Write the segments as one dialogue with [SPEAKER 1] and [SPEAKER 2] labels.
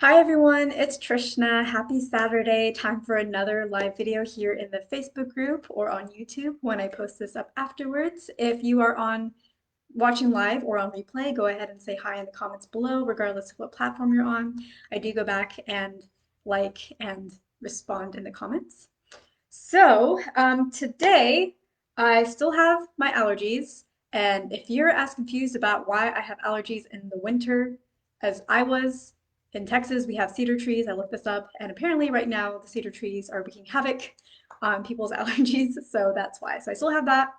[SPEAKER 1] Hi everyone, it's Trishna. Happy Saturday. Time for another live video here in the Facebook group or on YouTube when I post this up afterwards. If you are on watching live or on replay, go ahead and say hi in the comments below, regardless of what platform you're on. I do go back and like and respond in the comments. Today I still have my allergies, and if you're as confused about why I have allergies in the winter as I was, in Texas we have cedar trees. I looked this up, and apparently right now the cedar trees are wreaking havoc on people's allergies, so that's why. So I still have that,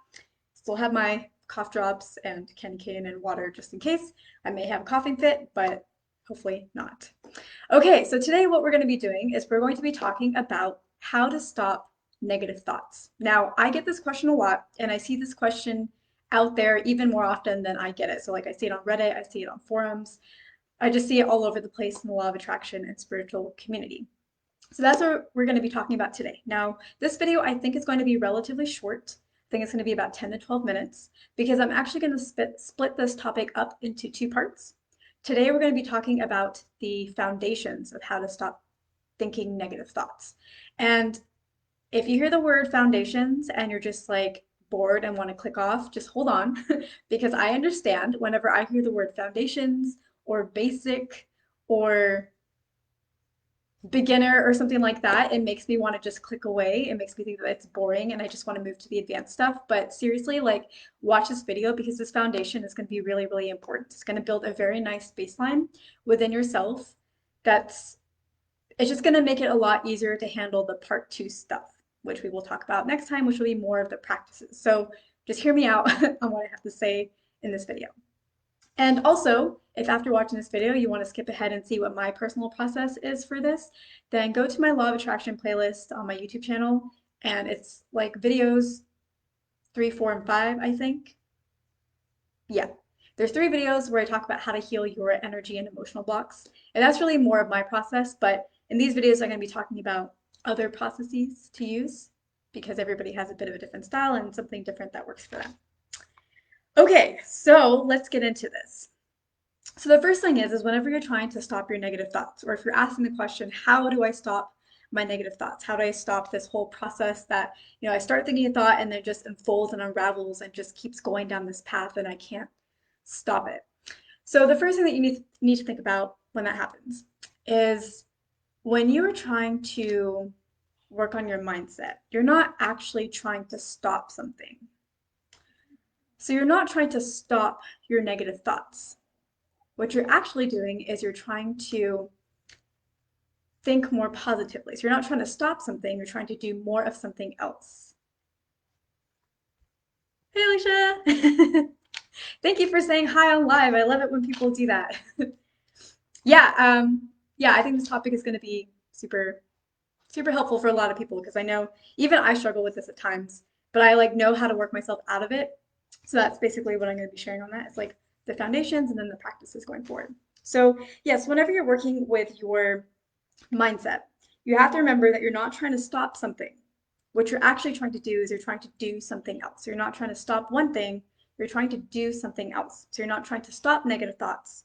[SPEAKER 1] still have my cough drops and candy cane and water just in case. I may have a coughing fit, but hopefully not. Okay, so today what we're going to be doing is we're going to be talking about how to stop negative thoughts. Now, I get this question a lot, and I see this question out there even more often than I get it. So, like, I see it on Reddit, I see it on forums, I just see it all over the place in the law of attraction and spiritual community. So, that's what we're going to be talking about today. Now, this video I think is going to be relatively short. I think it's going to be about 10 to 12 minutes because I'm actually going to split this topic up into two parts. Today, we're going to be talking about the foundations of how to stop thinking negative thoughts. And if you hear the word foundations and you're just like bored and want to click off, just hold on because I understand whenever I hear the word foundations or basic or beginner or something like that, it makes me want to just click away. It makes me think that it's boring and I just want to move to the advanced stuff. But seriously, like watch this video because this foundation is going to be really, really important. It's going to build a very nice baseline within yourself that's it's just going to make it a lot easier to handle the part two stuff, which we will talk about next time, which will be more of the practices. So just hear me out on what I have to say in this video. And also, if after watching this video you want to skip ahead and see what my personal process is for this, then go to my Law of Attraction playlist on my YouTube channel, and it's like videos 3, 4, and 5, I think. Yeah. There's 3 videos where I talk about how to heal your energy and emotional blocks. And that's really more of my process, but in these videos I'm going to be talking about other processes to use because everybody has a bit of a different style and something different that works for them. Okay, so let's get into this. So the first thing is whenever you're trying to stop your negative thoughts, or if you're asking the question, how do I stop my negative thoughts? How do I stop this whole process that, I start thinking a thought and then it just unfolds and unravels and just keeps going down this path and I can't stop it. So the first thing that you need to think about when that happens is when you are trying to work on your mindset, you're not actually trying to stop something. So you're not trying to stop your negative thoughts. What you're actually doing is you're trying to think more positively. So you're not trying to stop something, you're trying to do more of something else. Hey, Alicia! Thank you for saying hi on live. I love it when people do that. Yeah, yeah, I think this topic is going to be super, super helpful for a lot of people because I know even I struggle with this at times, but I like know how to work myself out of it. So that's basically what I'm going to be sharing on that. It's like the foundations and then the practices going forward. So yes, whenever you're working with your mindset, you have to remember that you're not trying to stop something. What you're actually trying to do is you're trying to do something else. So you're not trying to stop one thing, you're trying to do something else. So you're not trying to stop negative thoughts.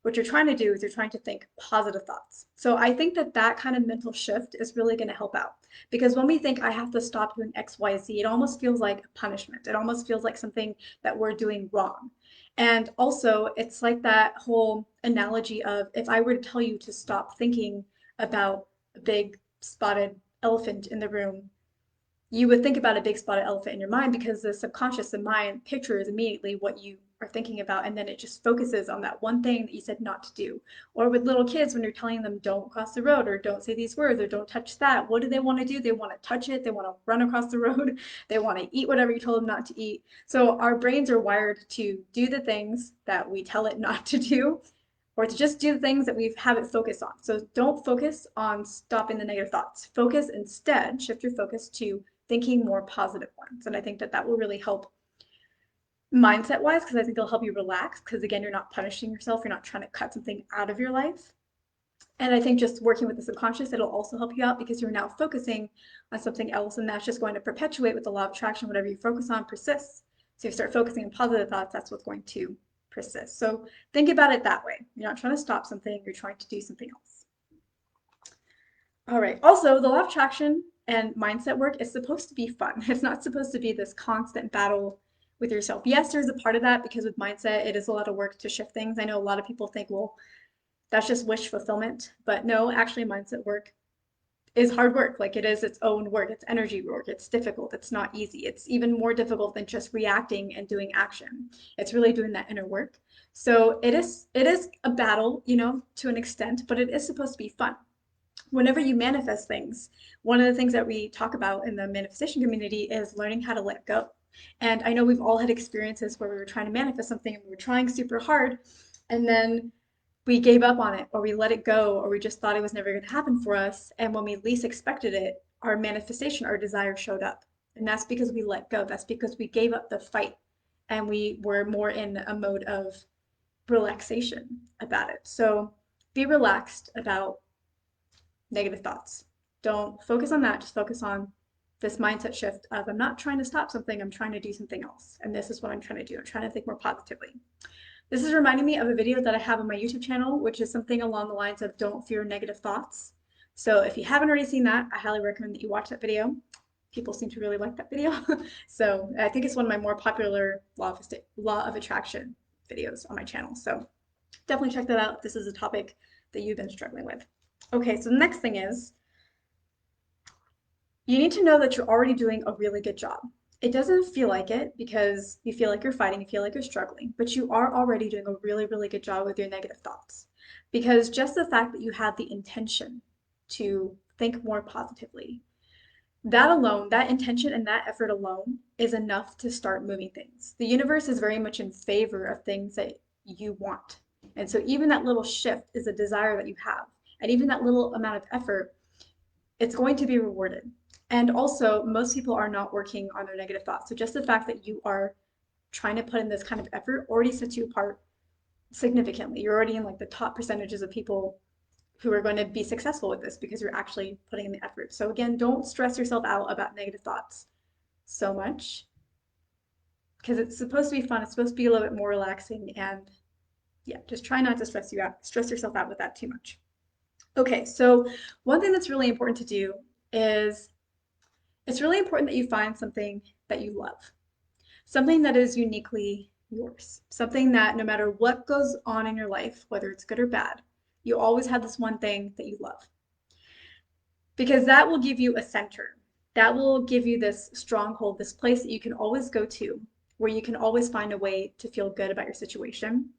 [SPEAKER 1] What you're trying to do is you're trying to think positive thoughts. So I think that that kind of mental shift is really going to help out because when we think I have to stop doing X, Y, Z, it almost feels like punishment. It almost feels like something that we're doing wrong. And also, it's like that whole analogy of if I were to tell you to stop thinking about a big spotted elephant in the room, you would think about a big spotted elephant in your mind because the subconscious and mind pictures immediately what you are thinking about, and then it just focuses on that one thing that you said not to do. Or with little kids, when you're telling them don't cross the road or don't say these words or don't touch that, what do they want to do? They want to touch it, they want to run across the road, they want to eat whatever you told them not to eat. So our brains are wired to do the things that we tell it not to do or to just do the things that we have it focus on. So don't focus on stopping the negative thoughts. Focus instead, shift your focus to thinking more positive ones. And I think that that will really help mindset wise because I think it'll help you relax because again, you're not punishing yourself, you're not trying to cut something out of your life. And I think just working with the subconscious, it'll also help you out because you're now focusing on something else, and that's just going to perpetuate with the law of attraction. Whatever you focus on persists. So if you start focusing on positive thoughts, that's what's going to persist. So think about it that way. You're not trying to stop something, you're trying to do something else. All right. Also, the law of attraction and mindset work is supposed to be fun. It's not supposed to be this constant battle with yourself. Yes, there's a part of that because with mindset, it is a lot of work to shift things. I know a lot of people think, well, that's just wish fulfillment. But no, actually, mindset work is hard work. Like it is its own work. It's energy work. It's difficult. It's not easy. It's even more difficult than just reacting and doing action. It's really doing that inner work. So it is a battle, to an extent, but it is supposed to be fun. Whenever you manifest things, one of the things that we talk about in the manifestation community is learning how to let go. And I know we've all had experiences where we were trying to manifest something and we were trying super hard, and then we gave up on it or we let it go or we just thought it was never going to happen for us. And when we least expected it, our manifestation, our desire showed up. And that's because we let go. That's because we gave up the fight and we were more in a mode of relaxation about it. So be relaxed about negative thoughts. Don't focus on that. Just focus on this mindset shift of I'm not trying to stop something, I'm trying to do something else. And this is what I'm trying to do. I'm trying to think more positively. This is reminding me of a video that I have on my YouTube channel, which is something along the lines of don't fear negative thoughts. So if you haven't already seen that, I highly recommend that you watch that video. People seem to really like that video. So I think it's one of my more popular law of attraction videos on my channel. So definitely check that out if this is a topic that you've been struggling with. Okay, so the next thing is you need to know that you're already doing a really good job. It doesn't feel like it because you feel like you're fighting, you feel like you're struggling, but you are already doing a really, really good job with your negative thoughts. Because just the fact that you have the intention to think more positively, that alone, that intention and that effort alone is enough to start moving things. The universe is very much in favor of things that you want. And so even that little shift is a desire that you have. And even that little amount of effort, it's going to be rewarded. And also, most people are not working on their negative thoughts. So just the fact that you are trying to put in this kind of effort already sets you apart significantly. You're already in like the top percentages of people who are going to be successful with this because you're actually putting in the effort. So again, don't stress yourself out about negative thoughts so much because it's supposed to be fun. It's supposed to be a little bit more relaxing, and yeah, just try not to stress yourself out with that too much. Okay, so one thing that's really important to do is it's really important that you find something that you love, something that is uniquely yours, something that no matter what goes on in your life, whether it's good or bad, you always have this one thing that you love. Because that will give you a center. That will give you this stronghold, this place that you can always go to, where you can always find a way to feel good about your situation,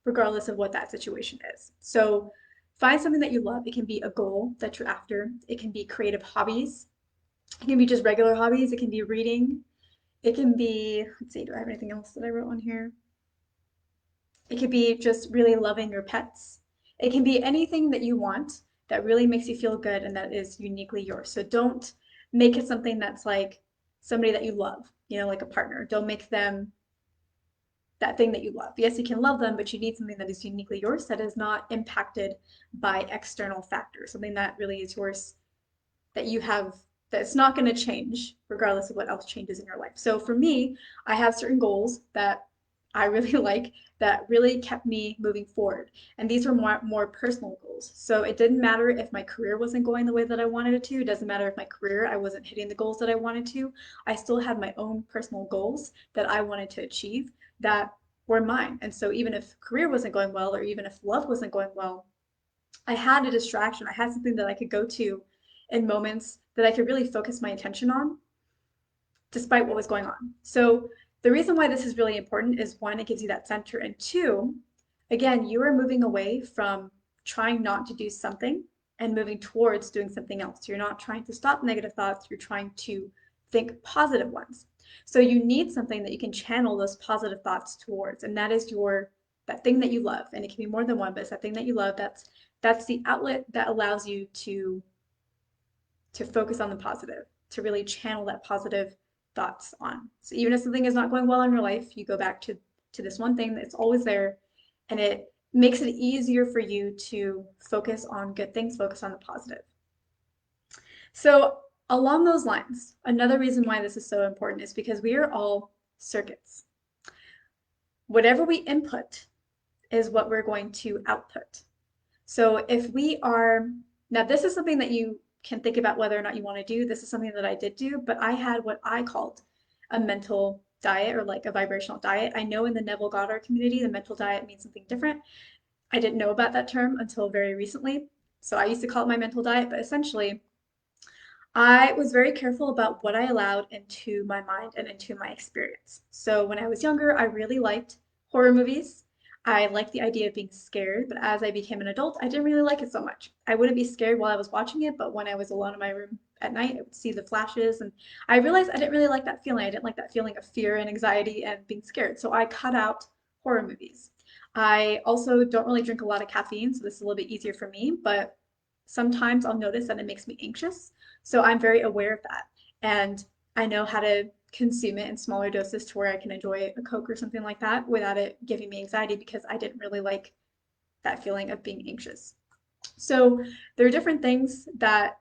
[SPEAKER 1] regardless of what that situation is. So find something that you love. It can be a goal that you're after, it can be creative hobbies, it can be just regular hobbies, it can be reading, it can be, let's see, do I have anything else that I wrote on here? It could be just really loving your pets. It can be anything that you want that really makes you feel good and that is uniquely yours. So don't make it something that's like somebody that you love, like a partner. Don't make them that thing that you love. Yes, you can love them, but you need something that is uniquely yours that is not impacted by external factors, something that really is yours that you have that's not going to change regardless of what else changes in your life. So for me, I have certain goals that I really like that really kept me moving forward. And these were more personal goals. So it didn't matter if my career wasn't going the way that I wanted it to. It doesn't matter if my career I wasn't hitting the goals that I wanted to. I still had my own personal goals that I wanted to achieve that were mine. And so even if career wasn't going well or even if love wasn't going well, I had a distraction. I had something that I could go to in moments that I could really focus my attention on despite what was going on. So the reason why this is really important is one, it gives you that center, and two, again, you are moving away from trying not to do something and moving towards doing something else. You're not trying to stop negative thoughts, you're trying to think positive ones. So you need something that you can channel those positive thoughts towards, and that is that thing that you love. And it can be more than one, but it's that thing that you love. That's the outlet that allows you to focus on the positive, to really channel that positive thoughts on. So even if something is not going well in your life, you go back to this one thing that's always there, and it makes it easier for you to focus on good things, focus on the positive. So along those lines, another reason why this is so important is because we are all circuits. Whatever we input is what we're going to output. So if we are, now this is something that you can think about whether or not you want to do. This is something that I did do, but I had what I called a mental diet or like a vibrational diet. I know in the Neville Goddard community, the mental diet means something different. I didn't know about that term until very recently. So I used to call it my mental diet, but essentially, I was very careful about what I allowed into my mind and into my experience. So when I was younger, I really liked horror movies. I liked the idea of being scared, but as I became an adult, I didn't really like it so much. I wouldn't be scared while I was watching it, but when I was alone in my room at night, I would see the flashes, and I realized I didn't really like that feeling. I didn't like that feeling of fear and anxiety and being scared. So I cut out horror movies. I also don't really drink a lot of caffeine, so this is a little bit easier for me, but sometimes I'll notice that it makes me anxious. So I'm very aware of that. And I know how to consume it in smaller doses to where I can enjoy a Coke or something like that without it giving me anxiety because I didn't really like that feeling of being anxious. So there are different things that,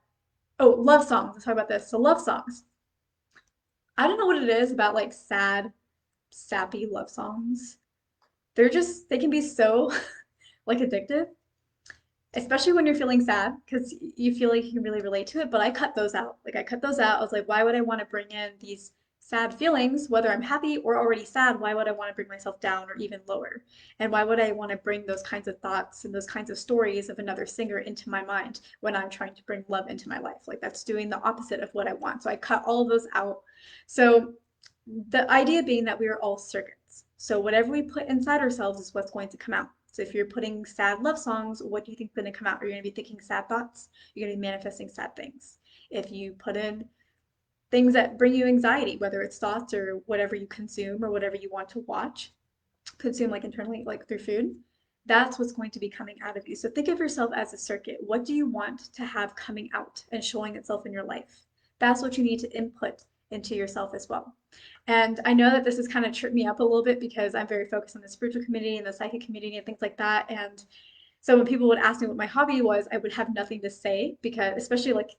[SPEAKER 1] oh, love songs. Let's talk about this. So love songs. I don't know what it is about like sad, sappy love songs. They can be so like addictive, especially when you're feeling sad because you feel like you can really relate to it. But I cut those out. Like I cut those out. I was like, why would I want to bring in these sad feelings, whether I'm happy or already sad? Why would I want to bring myself down or even lower? And why would I want to bring those kinds of thoughts and those kinds of stories of another singer into my mind when I'm trying to bring love into my life? Like that's doing the opposite of what I want. So I cut all of those out. So the idea being that we are all circuits. So whatever we put inside ourselves is what's going to come out. So if you're putting sad love songs, what do you think is going to come out? Are you going to be thinking sad thoughts? You're going to be manifesting sad things. If you put in things that bring you anxiety, whether it's thoughts or whatever you consume or whatever you want to watch, consume like internally, like through food, that's what's going to be coming out of you. So think of yourself as a circuit. What do you want to have coming out and showing itself in your life? That's what you need to input into yourself as well. And I know that this has kind of tripped me up a little bit because I'm very focused on the spiritual community and the psychic community and things like that. And so when people would ask me what my hobby was, I would have nothing to say because, especially like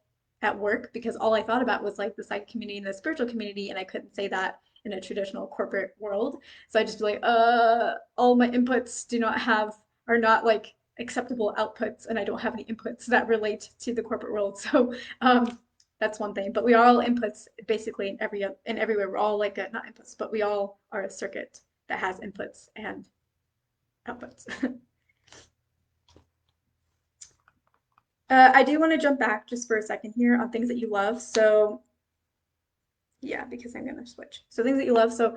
[SPEAKER 1] at work, because all I thought about was like the psychic community and the spiritual community, and I couldn't say that in a traditional corporate world. So I just be like, all my inputs do not have are not like acceptable outputs, and I don't have any inputs that relate to the corporate world. So that's one thing. But we are all inputs basically in everywhere. We're all like not inputs, but we all are a circuit that has inputs and outputs. I do want to jump back just for a second here on things that you love. So yeah, because I'm gonna switch. So things that you love. So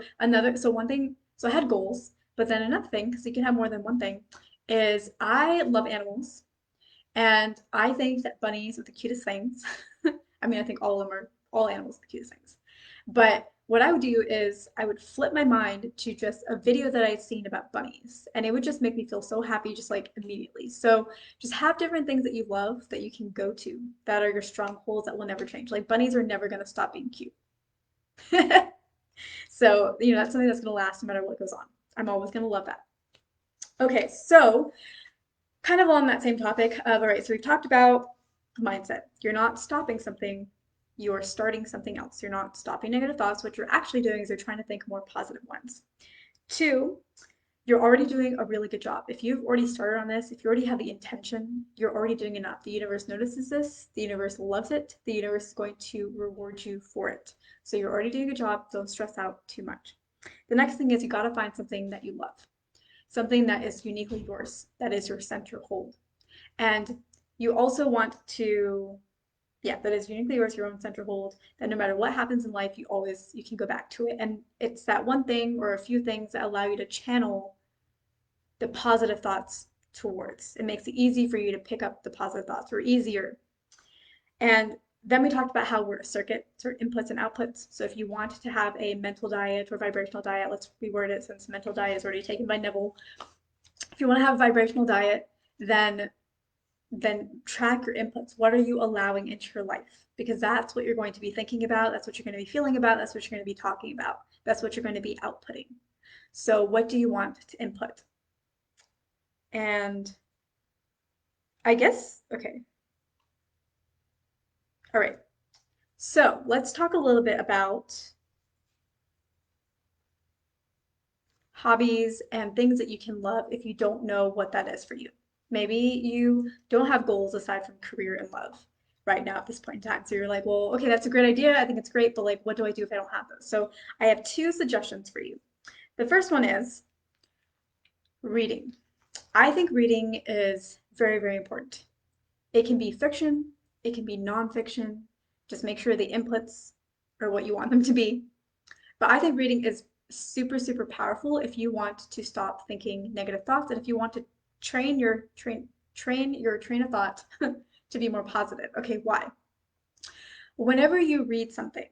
[SPEAKER 1] one thing, so I had goals, but then another thing, because you can have more than one thing, is I love animals. And I think that bunnies are the cutest things. I mean, I think all animals are the cutest things. But what I would do is I would flip my mind to just a video that I'd seen about bunnies, and it would just make me feel so happy just like immediately. So just have different things that you love that you can go to that are your strongholds that will never change. Like bunnies are never going to stop being cute. So, that's something that's going to last no matter what goes on. I'm always going to love that. Okay, so kind of on that same topic of, all right, so we've talked about mindset. You're not stopping something, you're starting something else. You're not stopping negative thoughts. What you're actually doing is you're trying to think more positive ones. Two, you're already doing a really good job. If you've already started on this, if you already have the intention, you're already doing enough. The universe notices this, the universe loves it, the universe is going to reward you for it. So you're already doing a good job, don't stress out too much. The next thing is you got to find something that you love, something that is uniquely yours, that is your center hold. And you also want to, yeah, that is uniquely yours, your own center hold, that no matter what happens in life, you can go back to it. And it's that one thing or a few things that allow you to channel the positive thoughts towards. It makes it easy for you to pick up the positive thoughts or easier. And then we talked about how we're a circuit, sort of inputs and outputs. So if you want to have a mental diet or vibrational diet, let's reword it since mental diet is already taken by Neville. If you want to have a vibrational diet, then track your inputs. What are you allowing into your life? Because that's what you're going to be thinking about. That's what you're going to be feeling about. That's what you're going to be talking about. That's what you're going to be outputting. So what do you want to input? And I guess, okay. All right. So let's talk a little bit about hobbies and things that you can love if you don't know what that is for you. Maybe you don't have goals aside from career and love. right now at this point in time. So you're like, well, okay, that's a great idea. I think it's great, but like, what do I do if I don't have those? So I have two suggestions for you. The first one is reading. I think reading is very, very important. It can be fiction, it can be nonfiction. Just make sure the inputs are what you want them to be. But I think reading is super, super powerful if you want to stop thinking negative thoughts and if you want to train your train of thought to be more positive. Okay, why? Whenever you read something,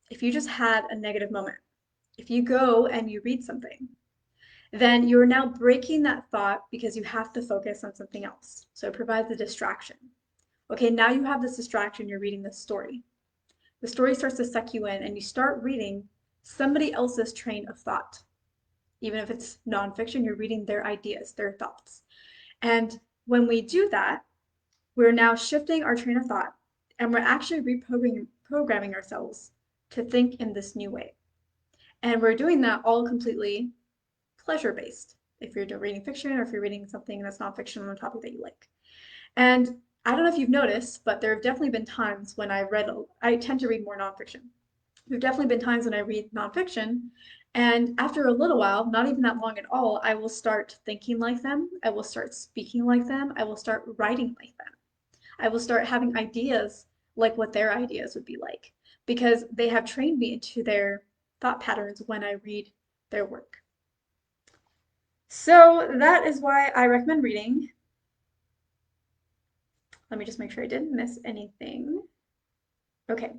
[SPEAKER 1] if you just had a negative moment, if you go and you read something, then you're now breaking that thought because you have to focus on something else. So it provides a distraction. Okay, now you have this distraction, you're reading this story. The story starts to suck you in, and you start reading somebody else's train of thought. Even if it's nonfiction, you're reading their ideas, their thoughts. And when we do that, we're now shifting our train of thought, and we're actually reprogramming ourselves to think in this new way. And we're doing that all completely pleasure based. If you're reading fiction or if you're reading something that's nonfiction on a topic that you like. And I don't know if you've noticed, but there have definitely been times when I tend to read more nonfiction. There have definitely been times when I read nonfiction, and after a little while, not even that long at all, I will start thinking like them. I will start speaking like them. I will start writing like them. I will start having ideas like what their ideas would be like because they have trained me into their thought patterns when I read their work. So that is why I recommend reading. Let me just make sure I didn't miss anything. Okay.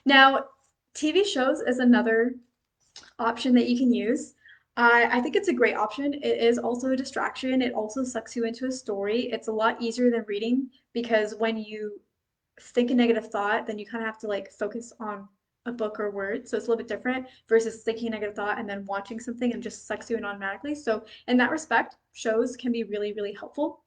[SPEAKER 1] Now, TV shows is another option that you can use. I think it's a great option. It is also a distraction. It also sucks you into a story. It's a lot easier than reading because when you think a negative thought, then you kind of have to like focus on a book or word. So it's a little bit different versus thinking a negative thought and then watching something and just sucks you in automatically. So in that respect, shows can be really, really helpful.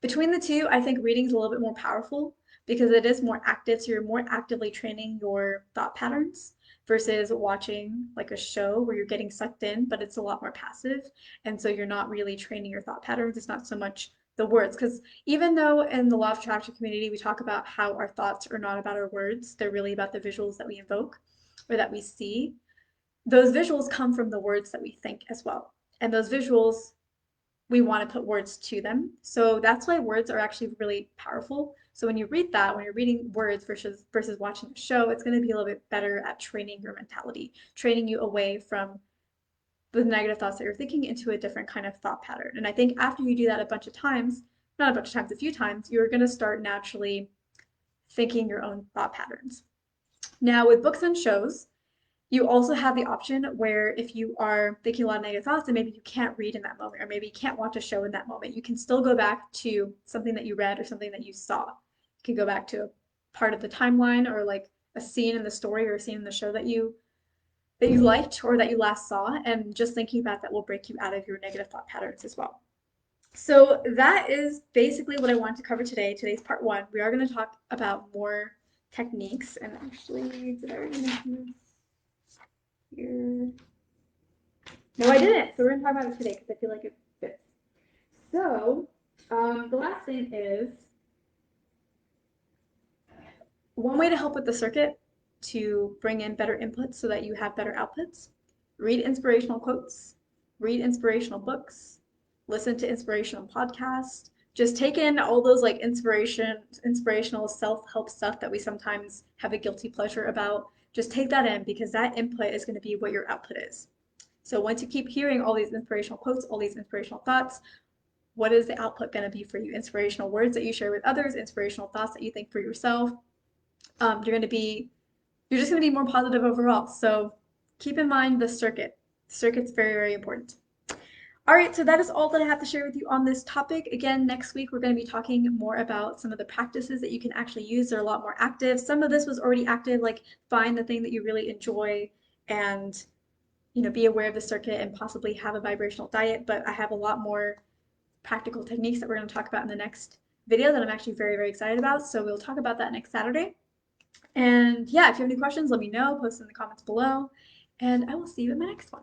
[SPEAKER 1] Between the two, I think reading is a little bit more powerful because it is more active, so you're more actively training your thought patterns versus watching like a show where you're getting sucked in, but it's a lot more passive. And so you're not really training your thought patterns. It's not so much the words. Because even though in the law of attraction community, we talk about how our thoughts are not about our words, they're really about the visuals that we invoke or that we see. Those visuals come from the words that we think as well. And those visuals we want to put words to them. So that's why words are actually really powerful. So when you read that, when you're reading words versus watching a show, it's going to be a little bit better at training your mentality, training you away from the negative thoughts that you're thinking into a different kind of thought pattern. And I think after you do that a bunch of times, not a bunch of times, a few times, you're going to start naturally thinking your own thought patterns. Now, with books and shows, you also have the option where if you are thinking a lot of negative thoughts and maybe you can't read in that moment, or maybe you can't watch a show in that moment, you can still go back to something that you read or something that you saw. You can go back to a part of the timeline or like a scene in the story or a scene in the show that you liked or that you last saw, and just thinking about that will break you out of your negative thought patterns as well. So that is basically what I wanted to cover today. Today's part one. We are going to talk about more techniques, and actually, did I already mention this? Here. No, I didn't. So we're gonna talk about it today because I feel like it fits. So, the last thing is one way to help with the circuit to bring in better inputs so that you have better outputs. Read inspirational quotes, read inspirational books, listen to inspirational podcasts. Just take in all those like inspirational self-help stuff that we sometimes have a guilty pleasure about. Just take that in because that input is going to be what your output is. So once you keep hearing all these inspirational quotes, all these inspirational thoughts, what is the output going to be for you? Inspirational words that you share with others, inspirational thoughts that you think for yourself. You're just going to be more positive overall. So keep in mind the circuit. The circuit's very, very important. All right, so that is all that I have to share with you on this topic. Again, next week we're going to be talking more about some of the practices that you can actually use. They're a lot more active. Some of this was already active, like find the thing that you really enjoy and be aware of the circuit and possibly have a vibrational diet. But I have a lot more practical techniques that we're going to talk about in the next video that I'm actually very, very excited about. So we'll talk about that next Saturday. And yeah, if you have any questions, let me know, post in the comments below, and I will see you in my next one.